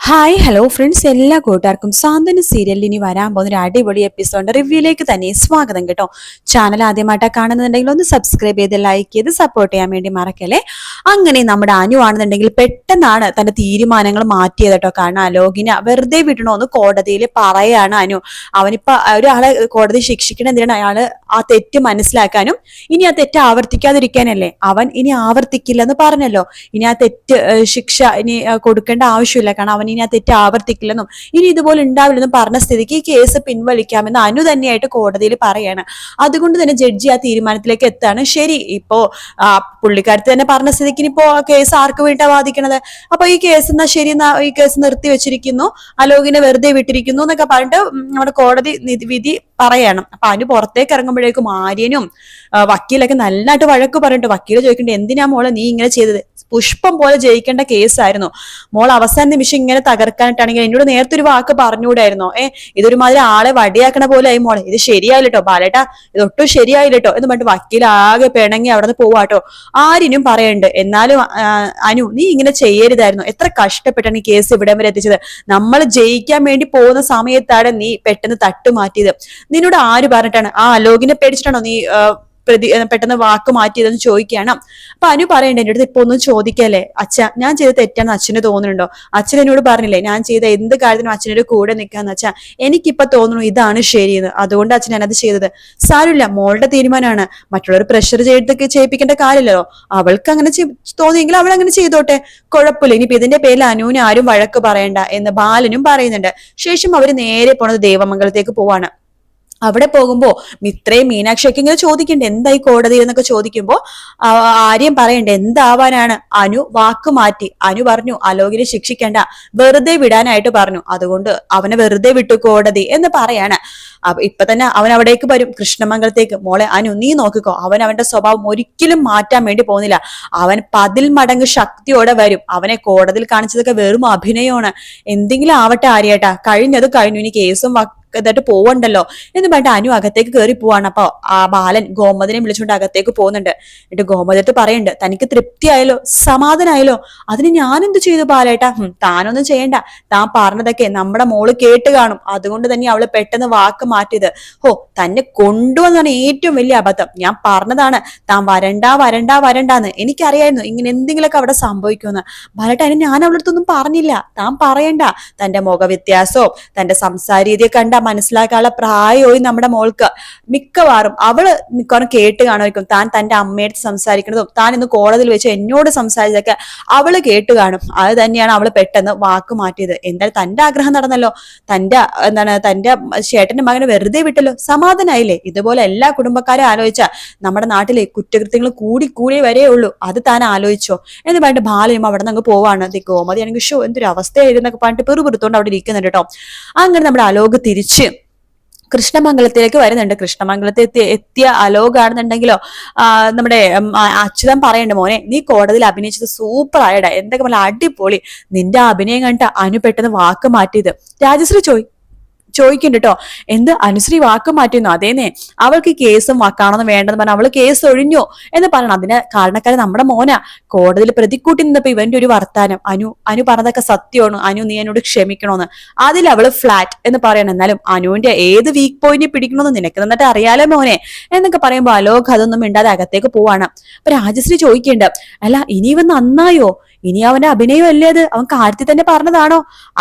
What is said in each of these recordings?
Hi hello friends, എല്ലാ കൂട്ടുകാർക്കും സാന്ത്വന സീരിയലിൽ ഇനി വരാൻ പോകുന്ന ഒരു അടിപൊളി എപ്പിസോഡിന്റെ റിവ്യൂയിലേക്ക് തന്നെ സ്വാഗതം കേട്ടോ. ചാനൽ ആദ്യമായിട്ടാണ് കാണുന്നുണ്ടെങ്കിൽ ഒന്ന് സബ്സ്ക്രൈബ് ചെയ്ത് ലൈക്ക് ചെയ്ത് സപ്പോർട്ട് ചെയ്യാൻ വേണ്ടി മറക്കല്ലേ. അങ്ങനെ നമ്മുടെ അനു ആണെന്നുണ്ടെങ്കിൽ പെട്ടെന്നാണ് തന്റെ തീരുമാനങ്ങൾ മാറ്റിയത് കേട്ടോ. കാരണം അലോകിനെ വെറുതെ വിടണോന്ന് കോടതിയിൽ പറയാണ് അനു. അവനിപ്പോ ഒരാളെ കോടതി ശിക്ഷിക്കണം എന്തിനാണ്? അയാള് ആ തെറ്റ് മനസ്സിലാക്കാനും ഇനി ആ തെറ്റ് ആവർത്തിക്കാതിരിക്കാനല്ലേ. അവൻ ഇനി ആവർത്തിക്കില്ലെന്ന് പറഞ്ഞല്ലോ. ഇനി ആ തെറ്റ് ശിക്ഷ ഇനി കൊടുക്കേണ്ട ആവശ്യമില്ല. കാരണം അവൻ ഇനി ആ തെറ്റ് ആവർത്തിക്കില്ലെന്നും ഇനി ഇതുപോലെ ഉണ്ടാവില്ലെന്നും പറഞ്ഞ സ്ഥിതിക്ക് ഈ കേസ് പിൻവലിക്കാമെന്ന് അനു തന്നെയായിട്ട് കോടതിയിൽ പറയാണ്. അതുകൊണ്ട് തന്നെ ജഡ്ജി ആ തീരുമാനത്തിലേക്ക് എത്താണ്. ശരി, ഇപ്പോ പുള്ളിക്കാരത്ത് തന്നെ പറഞ്ഞ സ്ഥിതിക്ക് ഇനിയിപ്പോ കേസ് ആർക്ക് വേണ്ടിട്ടാ വാദിക്കണത്? അപ്പൊ ഈ കേസ് എന്നാ ശരി, ഈ കേസ് നിർത്തി വെച്ചിരിക്കുന്നു, അലോകിനെ വെറുതെ വിട്ടിരിക്കുന്നു എന്നൊക്കെ പറഞ്ഞിട്ട് നമ്മുടെ കോടതി വിധി പറയണം. അപ്പൊ അനു പുറത്തേക്ക് ഇറങ്ങുമ്പോഴേക്കും ആര്യനും വക്കീലൊക്കെ നല്ലതായിട്ട് വഴക്ക് പറഞ്ഞിട്ട് വക്കീല് ചോദിക്കണ്ടേ, എന്തിനാ മോളെ നീ ഇങ്ങനെ ചെയ്തത്? പുഷ്പം പോലെ ജയിക്കേണ്ട കേസായിരുന്നു മോൾ. അവസാന നിമിഷം ഇങ്ങനെ തകർക്കാനായിട്ടാണെങ്കിൽ എന്നോട് നേരത്തെ ഒരു വാക്ക് പറഞ്ഞുകൂടായിരുന്നോ? ഇതൊരുമാതിരി ആളെ വടിയാക്കണ പോലെ ആയി മോളെ. ഇത് ശരിയായില്ലോ ബാലേട്ടാ, ഇതൊട്ടും ശരിയായില്ലോ എന്ന് പറഞ്ഞിട്ട് വക്കീൽ ആകെ പിണങ്ങി അവിടെ നിന്ന് പോവാട്ടോ. ആരിനും പറയണ്ട്, എന്നാലും അനു നീ ഇങ്ങനെ ചെയ്യരുതായിരുന്നു. എത്ര കഷ്ടപ്പെട്ടാണ് ഈ കേസ് ഇവിടം വരെ എത്തിച്ചത്. നമ്മൾ ജയിക്കാൻ വേണ്ടി പോകുന്ന സമയത്താണ് നീ പെട്ടെന്ന് തട്ടുമാറ്റിയത്. നിന്നോട് ആര് പറഞ്ഞിട്ടാണ്? ആ അലോകിനെ പേടിച്ചിട്ടാണോ നീ പെട്ടെന്ന് വാക്ക് മാറ്റിയതെന്ന് ചോദിക്കുകയാണ്. അപ്പൊ അനു പറയണ്ടേ, എന്റെ അടുത്ത് ഇപ്പൊ ഒന്നും ചോദിക്കല്ലേ അച്ഛ, ഞാൻ ചെയ്ത തെറ്റാന്ന് അച്ഛന് തോന്നുന്നുണ്ടോ? അച്ഛൻ എന്നോട് പറഞ്ഞില്ലേ ഞാൻ ചെയ്ത എന്ത് കാര്യത്തിനും അച്ഛനൊരു കൂടെ നിൽക്കാന്ന് അച്ഛാ. എനിക്കിപ്പൊ തോന്നുന്നു ഇതാണ് ശരിയെന്ന്. അതുകൊണ്ട് അച്ഛൻ ഞാനത് ചെയ്തത്. സാരമില്ല, മോളുടെ തീരുമാനമാണ്. മറ്റുള്ളവർ പ്രഷർ ചെയ്യിപ്പിക്കേണ്ട കാര്യമില്ലല്ലോ. അവൾക്ക് അങ്ങനെ തോന്നിയെങ്കിൽ അവൾ അങ്ങനെ ചെയ്തോട്ടെ, കുഴപ്പമില്ല. ഇനിയിപ്പോ ഇതിന്റെ പേരിൽ അനുവിന് ആരും വഴക്ക് പറയണ്ട എന്ന് ബാലനും പറയുന്നുണ്ട്. ശേഷം അവര് നേരെ പോണത് ദേവമംഗലത്തേക്ക് പോവാണ്. അവിടെ പോകുമ്പോ മിത്രയും മീനാക്ഷിയൊക്കെ ഇങ്ങനെ ചോദിക്കണ്ടേ എന്തായി കോടതിയിൽ എന്നൊക്കെ ചോദിക്കുമ്പോ ആര്യം പറയണ്ടേ, എന്താവാനാണ്? അനു വാക്ക് മാറ്റി. അനു പറഞ്ഞു അലോകിനെ ശിക്ഷിക്കണ്ട, വെറുതെ വിടാനായിട്ട് പറഞ്ഞു. അതുകൊണ്ട് അവനെ വെറുതെ വിട്ടു കോടതി എന്ന് പറയാണ്. ഇപ്പൊ തന്നെ അവൻ അവിടേക്ക് വരും, കൃഷ്ണമംഗലത്തേക്ക്. മോളെ അനു നീ നോക്കിക്കോ, അവൻ അവന്റെ സ്വഭാവം ഒരിക്കലും മാറ്റാൻ വേണ്ടി പോകുന്നില്ല. അവൻ 10 മടങ്ങ് ശക്തിയോടെ വരും. അവനെ കോടതിയിൽ കാണിച്ചതൊക്കെ വെറും അഭിനയമാണ്. എന്തെങ്കിലും ആവട്ടെ ആര്യേട്ടാ, കഴിഞ്ഞത് കഴിഞ്ഞു, ഇനി കേസും ഇതായിട്ട് പോവണ്ടല്ലോ എന്ന് പറഞ്ഞിട്ട് അനു അകത്തേക്ക് കയറി പോവാണ്. അപ്പൊ ആ ബാലൻ ഗോമതിനെ വിളിച്ചുകൊണ്ട് അകത്തേക്ക് പോകുന്നുണ്ട്. എന്നിട്ട് ഗോമതിട്ട് പറയുന്നുണ്ട്, തനിക്ക് തൃപ്തിയായല്ലോ, സമാധാനായല്ലോ? അതിന് ഞാൻ എന്ത് ചെയ്തു ബാലേട്ടാ? താനൊന്നും ചെയ്യണ്ട, താൻ പറഞ്ഞതൊക്കെ നമ്മുടെ മോള് കേട്ട് കാണും. അതുകൊണ്ട് തന്നെ അവള് പെട്ടെന്ന് വാക്ക് മാറ്റിയത്. തന്നെ കൊണ്ടുവന്നാണ് ഏറ്റവും വലിയ അബദ്ധം. ഞാൻ പറഞ്ഞതാണ് താൻ വരണ്ടാന്ന്. എനിക്കറിയായിരുന്നു ഇങ്ങനെ എന്തെങ്കിലുമൊക്കെ അവിടെ സംഭവിക്കുമെന്ന്. ബാലേട്ട, അതിന് ഞാൻ അവളുടെ അടുത്തൊന്നും പറഞ്ഞില്ല. താൻ പറയണ്ട. തന്റെ മുഖവ്യത്യാസവും തന്റെ സംസാര രീതിയെ കണ്ട മനസ്സിലാക്കാനുള്ള പ്രായമായി നമ്മുടെ മോൾക്ക്. മിക്കവാറും അവള് മിക്കവാറും കേട്ട് കാണുമായിരിക്കും താൻ തന്റെ അമ്മയുടെ സംസാരിക്കുന്നതും താൻ ഇന്ന് കോടതിയിൽ വെച്ച് എന്നോട് സംസാരിച്ചതൊക്കെ അവള് കേട്ട് കാണും. അത് തന്നെയാണ് അവള് പെട്ടെന്ന് വാക്ക് മാറ്റിയത്. എന്തായാലും തന്റെ ആഗ്രഹം നടന്നല്ലോ, തന്റെ ചേട്ടന്റെ മകനെ വെറുതെ വിട്ടല്ലോ, സമാധാനായില്ലേ? ഇതുപോലെ എല്ലാ കുടുംബക്കാരും ആലോചിച്ച നമ്മുടെ നാട്ടിലെ കുറ്റകൃത്യങ്ങൾ കൂടി വരേ ഉള്ളൂ. അത് താൻ ആലോചിച്ചോ എന്ന് പറഞ്ഞിട്ട് ബാലയും അവിടെ നിന്ന് അങ്ങ് പോവാണ്. ഗോമതി ആണെങ്കിൽ ഷോ എന്തൊരു അവസ്ഥയായിരുന്നൊക്കെ പറഞ്ഞിട്ട് പെറുപെറുത്തോണ്ട് അവിടെ ഇരിക്കുന്നുണ്ട് കേട്ടോ. അങ്ങനെ നമ്മുടെ അലോക് തിരിച്ച് കൃഷ്ണമംഗലത്തിലേക്ക് വരുന്നുണ്ട്. കൃഷ്ണമംഗലത്തിൽ എത്തിയ അലോകാണെന്നുണ്ടെങ്കിലോ നമ്മുടെ അച്യുതൻ പറയണ്ട, മോനെ നീ കോടതിയിൽ അഭിനയിച്ചത് സൂപ്പർ ആയടാ, എന്തൊക്കെ പോലെ അടിപൊളി. നിന്റെ അഭിനയം കണ്ടിട്ട് അനു പെട്ടെന്ന് വാക്ക് മാറ്റിയത്. രാജശ്രീ ചോദിക്കുന്നുണ്ട് കേട്ടോ, എന്ത് അനുശ്രീ വാക്ക് മാറ്റിയെന്നു? അതേന്നെ, അവൾക്ക് കേസും വാക്കാണെന്ന് വേണ്ടെന്ന് പറഞ്ഞാൽ അവള് കേസ് ഒഴിഞ്ഞോ എന്ന് പറയണം. അതിന് കാരണക്കാരൻ നമ്മുടെ മോനാ. കോടതിയിൽ പ്രതിക്കൂട്ടി നിന്നപ്പോ ഇവന്റെ ഒരു വർത്താനം, അനു പറഞ്ഞതൊക്കെ സത്യമാണ്, അനു നീ എന്നോട് ക്ഷമിക്കണോന്ന്. അതിൽ അവള് ഫ്ലാറ്റ് എന്ന് പറയണം. എന്നാലും അനുവിന്റെ ഏത് വീക്ക് പോയിന്റ് പിടിക്കണമെന്ന് നിനക്ക് നന്നിട്ട് അറിയാലോ മോനെ എന്നൊക്കെ പറയുമ്പോ അലോക് അതൊന്നും മിണ്ടാതെ അകത്തേക്ക് പോവാണ്. അപ്പൊ രാജശ്രീ ചോദിക്കേണ്ട, അല്ല ഇനി ഇവൻ നന്നായോ? ഇനി അവന്റെ അഭിനയം അല്ലേ അത്? അവൻ കാര്യത്തിൽ തന്നെ പറഞ്ഞതാണോ?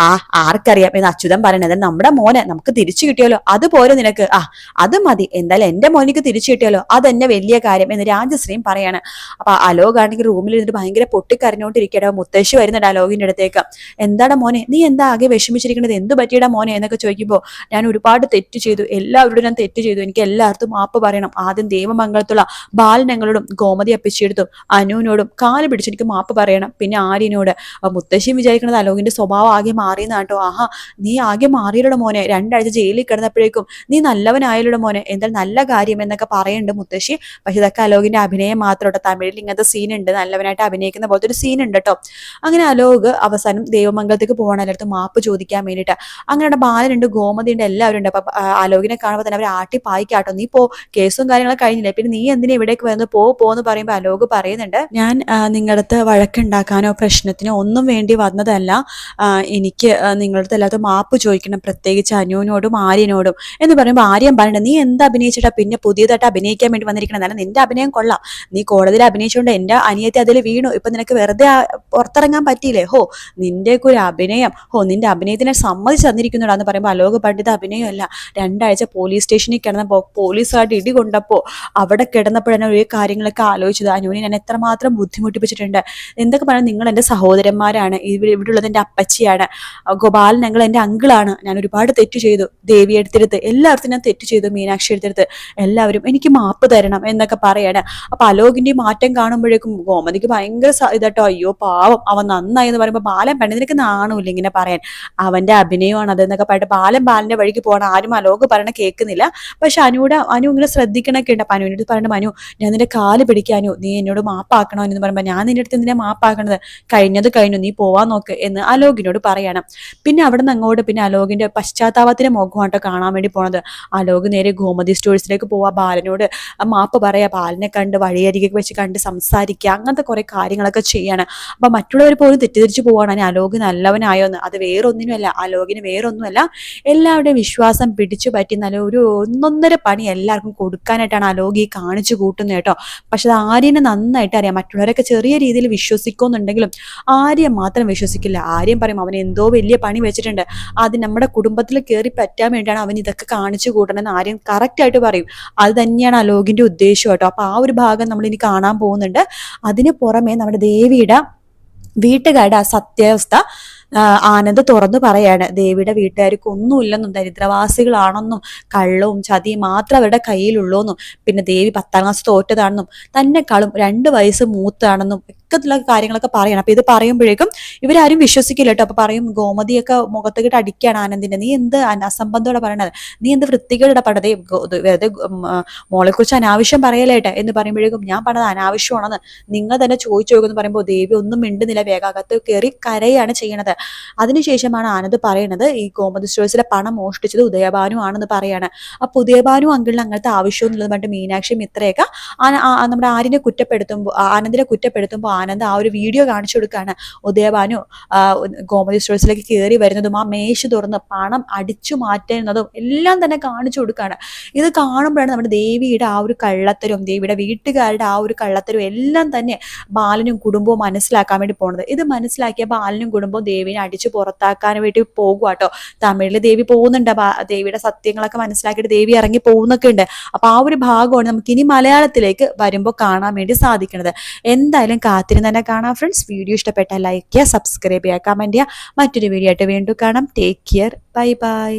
ആർക്കറിയാം എന്ന് അച്യുതൻ പറയണത്. നമ്മുടെ മോനെ നമുക്ക് തിരിച്ചു കിട്ടിയല്ലോ, അതുപോലെ നിനക്ക്. അത് മതി, എന്തായാലും എന്റെ മോനിക്ക് തിരിച്ചു കിട്ടിയല്ലോ, അതെന്നെ വലിയ കാര്യം എന്ന് രാജശ്രീയും പറയാണ്. അപ്പൊ അലോക് ആണെങ്കിൽ റൂമിൽ ഇരുന്നിട്ട് ഭയങ്കര പൊട്ടിക്കരഞ്ഞോണ്ടിരിക്കടോ. മുത്തശ്ശി വരുന്നുണ്ട് അലോകിന്റെ അടുത്തേക്ക്. എന്താടാ മോനെ, നീ എന്താ ആകെ വിഷമിച്ചിരിക്കുന്നത്? എന്ത് പറ്റിയടാ മോനെ എന്നൊക്കെ ചോദിക്കുമ്പോ, ഞാൻ ഒരുപാട് തെറ്റ് ചെയ്തു, എല്ലാവരോടും ഞാൻ തെറ്റ് ചെയ്തു, എനിക്ക് എല്ലാവർക്കും മാപ്പ് പറയണം. ആദ്യം ദേവമംഗലത്തുള്ള ബാലനങ്ങളോടും ഗോമതി അപ്പിച്ചെടുത്തും അനുവിനോടും കാല് പിടിച്ച് എനിക്ക് മാപ്പ് പറയണം. പിന്നെ ആര്യനോട്. മുത്തശ്ശിയും വിചാരിക്കുന്നത് അലോകിന്റെ സ്വഭാവം ആകെ മാറിയെന്നാട്ടോ. നീ ആകെ മാറിയല്ലോ മോനെ, 2 ആഴ്ച ജയിലിൽ കിടന്നപ്പോഴേക്കും നീ നല്ലവനായാലോ മോനെ, എന്തായാലും നല്ല കാര്യം എന്നൊക്കെ പറയുന്നുണ്ട് മുത്തശ്ശി. പക്ഷെ ഇതൊക്കെ അലോകിന്റെ അഭിനയം മാത്രം കേട്ടോ. തമിഴിൽ ഇങ്ങനത്തെ സീൻ ഉണ്ട്, നല്ലവനായിട്ട് അഭിനയിക്കുന്ന പോലത്തെ ഒരു സീൻ ഉണ്ട് കേട്ടോ. അങ്ങനെ അലോക് അവസാനം ദേവമംഗലത്തേക്ക് പോകണം, എല്ലായിടത്തും മാപ്പ് ചോദിക്കാൻ വേണ്ടിയിട്ട്. അങ്ങനെ ബാലനുണ്ട്, ഗോമതി ഉണ്ട്, എല്ലാവരും ഉണ്ട്. അപ്പൊ അലോകിനെ കാണുമ്പോൾ തന്നെ അവർ ആട്ടി പായിക്കാട്ടോ, നീ പോ, കേസും കാര്യങ്ങളൊക്കെ കഴിഞ്ഞില്ലേ, പിന്നെ നീ എന്തിനാ ഇവിടേക്ക് വരുന്നത്, പോന്ന് പറയുമ്പോൾ അലോക് പറയുന്നുണ്ട്, ഞാൻ നിങ്ങളുടെ വഴക്കുണ്ടാക്കാനോ തെറ്റാനോ പ്രശ്നത്തിനോ ഒന്നും വേണ്ടി വന്നതല്ല. എനിക്ക് നിങ്ങളുടെ എല്ലാത്തും മാപ്പ് ചോദിക്കണം, പ്രത്യേകിച്ച് അനുവിനോടും ആര്യനോടും എന്ന് പറയുമ്പോൾ ആര്യൻ പറയണ്ട, നീ എന്ത് അഭിനയിച്ചിട്ടാ പിന്നെ പുതിയതായിട്ട് അഭിനയിക്കാൻ വേണ്ടി വന്നിരിക്കണം? എന്നാലും നിന്റെ അഭിനയം കൊള്ളാം, നീ കോടതിയിൽ അഭിനയിച്ചുകൊണ്ട് എൻ്റെ അനിയത്തി അതിൽ വീണു, ഇപ്പൊ നിനക്ക് വെറുതെ പുറത്തിറങ്ങാൻ പറ്റിയില്ലേ? ഹോ, നിന്റെയൊക്കെ ഒരു അഭിനയം, നിന്റെ അഭിനയത്തിനെ സമ്മതിച്ച് തന്നിരിക്കുന്നുണ്ടോ എന്ന് പറയുമ്പോൾ അലോക് പണ്ഡിത അഭിനയമല്ല, 2 ആഴ്ച പോലീസ് സ്റ്റേഷനിൽ കിടന്നപ്പോൾ പോലീസുകാരുടെ ഇടി കൊണ്ടപ്പോൾ അവിടെ കിടന്നപ്പോഴാണ് ഒരു കാര്യങ്ങളൊക്കെ ആലോചിച്ചത്. അനുവിനെ ഞാൻ എത്രമാത്രം ബുദ്ധിമുട്ടിപ്പിച്ചിട്ടുണ്ട്. എന്തൊക്കെ പറഞ്ഞാൽ നിങ്ങൾ എൻ്റെ സഹോദരന്മാരാണ്, ഇവിടെ ഉള്ളത് എൻ്റെ അപ്പച്ചിയാണ്, ഗോപാലൻ ഞങ്ങൾ എൻ്റെ അങ്കിളാണ്, ഞാൻ ഒരുപാട് തെറ്റ് ചെയ്തു, ദേവി എടുത്തെടുത്ത് എല്ലാവർക്കും ഞാൻ തെറ്റ് ചെയ്തു, മീനാക്ഷി എടുത്തെടുത്ത് എല്ലാവരും എനിക്ക് മാപ്പ് തരണം എന്നൊക്കെ പറയാണ്. അപ്പൊ അലോകിന്റെ മാറ്റം കാണുമ്പോഴേക്കും ഗോമതിക്ക് ഭയങ്കര ഇതാട്ടോ, അയ്യോ പാവം അവൻ നന്നായി എന്ന് പറയുമ്പോൾ ബാലൻ പെണ്ണ നിനക്ക് നാണമില്ല ഇങ്ങനെ പറയാൻ, അവന്റെ അഭിനയമാണ് അത് എന്നൊക്കെ പറഞ്ഞിട്ട് ബാലന്റെ വഴിക്ക് പോകണം. ആരും അലോക് പറയണ കേൾക്കുന്നില്ല. പക്ഷെ അനു ഇങ്ങനെ ശ്രദ്ധിക്കണൊക്കെ ഉണ്ട്. അപ്പൊ അനുവിന്റെ അടുത്ത് പറഞ്ഞ, മനു ഞാൻ നിന്റെ കാല് പിടിക്കാനു, നീ എന്നോട് മാപ്പാക്കണോ എന്ന് പറയുമ്പോൾ, ഞാൻ നിന്റെ അടുത്ത് എന്തിനാ മാപ്പാക്കണത്, കഴിഞ്ഞത് കഴിഞ്ഞു, നീ പോവാൻ നോക്ക് എന്ന് അലോകിനോട് പറയണം. പിന്നെ അവിടെ നിന്ന് അങ്ങോട്ട് പിന്നെ അലോകിന്റെ പശ്ചാത്താപത്തിന്റെ മുഖമാട്ടോ കാണാൻ വേണ്ടി പോണത്. അലോക് നേരെ ഗോമതി സ്റ്റോഴ്സിലേക്ക് പോവാ, ബാലനോട് മാപ്പ് പറയാ, ബാലനെ കണ്ട് വഴിയരികെ വെച്ച് കണ്ട് സംസാരിക്കുക, അങ്ങനത്തെ കുറെ കാര്യങ്ങളൊക്കെ ചെയ്യാണ്. അപ്പൊ മറ്റുള്ളവർ പോലും തെറ്റിദ്ധരിച്ചു പോവാണ് അലോക് നല്ലവനായോന്ന്. അത് വേറൊന്നിനുമല്ല, അലോകിന് വേറൊന്നുമല്ല, എല്ലാവരുടെയും വിശ്വാസം പിടിച്ചു പറ്റി നല്ല ഒരു 1.5 പണി എല്ലാവർക്കും കൊടുക്കാനായിട്ടാണ് അലോക് ഈ കാണിച്ചു കൂട്ടുന്നത് കേട്ടോ. പക്ഷെ അത് ആര്യനെ നന്നായിട്ട് അറിയാം. മറ്റുള്ളവരൊക്കെ ചെറിയ രീതിയിൽ വിശ്വസിക്കുന്നുണ്ടെങ്കിലും ആര്യൻ മാത്രം വിശ്വസിക്കില്ല. ആര്യൻ പറയും അവൻ എന്തോ വലിയ പണി വെച്ചിട്ടുണ്ട്, അത് നമ്മുടെ കുടുംബത്തിൽ കയറി പറ്റാൻ വേണ്ടിയാണ് അവൻ ഇതൊക്കെ കാണിച്ചു കൂട്ടണമെന്ന് ആര്യൻ കറക്റ്റ് ആയിട്ട് പറയും. അത് തന്നെയാണ് അലോകിന്റെ ഉദ്ദേശം കേട്ടോ. അപ്പൊ ആ ഒരു ഭാഗം നമ്മൾ ഇനി കാണാൻ പോകുന്നുണ്ട്. അതിന് പുറമെ നമ്മുടെ ദേവിയുടെ വീട്ടുകാരുടെ ആ സത്യാവസ്ഥ ആനന്ദ് തുറന്നു പറയാണ്. ദേവിയുടെ വീട്ടുകാർക്ക് ഒന്നുമില്ലെന്നും ദരിദ്രവാസികളാണെന്നും കള്ളവും ചതിയും മാത്രം അവരുടെ കയ്യിലുള്ളൂ എന്നും, പിന്നെ ദേവി 10ാം ക്ലാസ് തോറ്റതാണെന്നും തന്നെക്കാളും 2 വയസ്സ് മൂത്താണെന്നും ഒക്കെയുള്ള കാര്യങ്ങളൊക്കെ പറയണം. അപ്പൊ ഇത് പറയുമ്പോഴേക്കും ഇവരാരും വിശ്വസിക്കില്ല കേട്ടോ. അപ്പൊ പറയും, ഗോമതിയൊക്കെ മുഖത്തേക്കിട്ട് അടിക്കുകയാണ് ആനന്ദിന്റെ, നീ എന്ത് അസംബന്ധോടെ പറയണത്, നീ എന്ത് വൃത്തികേടെ പടതേ, വെറുതെ മോളെ കുറിച്ച് അനാവശ്യം പറയലേട്ടെ എന്ന് പറയുമ്പോഴേക്കും, ഞാൻ പറഞ്ഞത് അനാവശ്യമാണെന്ന് നിങ്ങൾ തന്നെ ചോദിച്ചു നോക്കുമെന്ന് പറയുമ്പോൾ ദേവി ഒന്നും മിണ്ടുന്നില്ല, വേഗാകത്ത് കയറി കരയാണ് ചെയ്യണത്. അതിനുശേഷമാണ് ആനന്ദ് പറയണത് ഈ ഗോമതി സ്റ്റോഴ്സിലെ പണം മോഷ്ടിച്ചത് ഉദയഭാനു ആണെന്ന് പറയാണ്. അപ്പൊ ഉദയഭാനു അങ്കിളിന് അങ്ങനത്തെ ആവശ്യമൊന്നുള്ളത് പറഞ്ഞിട്ട് മീനാക്ഷി മിത്രയൊക്കെ നമ്മുടെ ആര്യനെ കുറ്റപ്പെടുത്തുമ്പോൾ, ആനന്ദിനെ കുറ്റപ്പെടുത്തുമ്പോൾ ആനന്ദ് ആ ഒരു വീഡിയോ കാണിച്ചു കൊടുക്കുകയാണ്. ഉദയഭാനു ഗോമതി സ്റ്റോഴ്സിലേക്ക് കയറി വരുന്നതും ആ മേശ തുറന്ന് പണം അടിച്ചു മാറ്റുന്നതും എല്ലാം തന്നെ കാണിച്ചു കൊടുക്കുകയാണ്. ഇത് കാണുമ്പോഴാണ് നമ്മുടെ ദേവിയുടെ ആ ഒരു കള്ളത്തരവും ദേവിയുടെ വീട്ടുകാരുടെ ആ ഒരു കള്ളത്തരവും എല്ലാം തന്നെ ബാലനും കുടുംബവും മനസ്സിലാക്കാൻ വേണ്ടി പോണത്. ഇത് മനസ്സിലാക്കിയ ബാലനും കുടുംബവും ദേവിനെ അടിച്ചു പുറത്താക്കാൻ വേണ്ടി പോകുവാട്ടോ. തമിഴില് ദേവി പോകുന്നുണ്ട്, ദേവിയുടെ സത്യങ്ങളൊക്കെ മനസ്സിലാക്കിയിട്ട് ദേവി ഇറങ്ങി പോകുന്നൊക്കെ ഉണ്ട്. അപ്പൊ ആ ഒരു ഭാഗമാണ് നമുക്ക് ഇനി മലയാളത്തിലേക്ക് വരുമ്പോൾ കാണാൻ വേണ്ടി സാധിക്കുന്നത്. എന്തായാലും കാത്തിരുന്ന് തന്നെ കാണാം ഫ്രണ്ട്സ്. വീഡിയോ ഇഷ്ടപ്പെട്ടാൽ ലൈക്ക് ചെയ്യുക, സബ്സ്ക്രൈബ് ചെയ്യുക, കമന്റ് ചെയ്യുക. മറ്റൊരു വീഡിയോ ആയിട്ട് വീണ്ടും കാണാം. Take care, bye bye.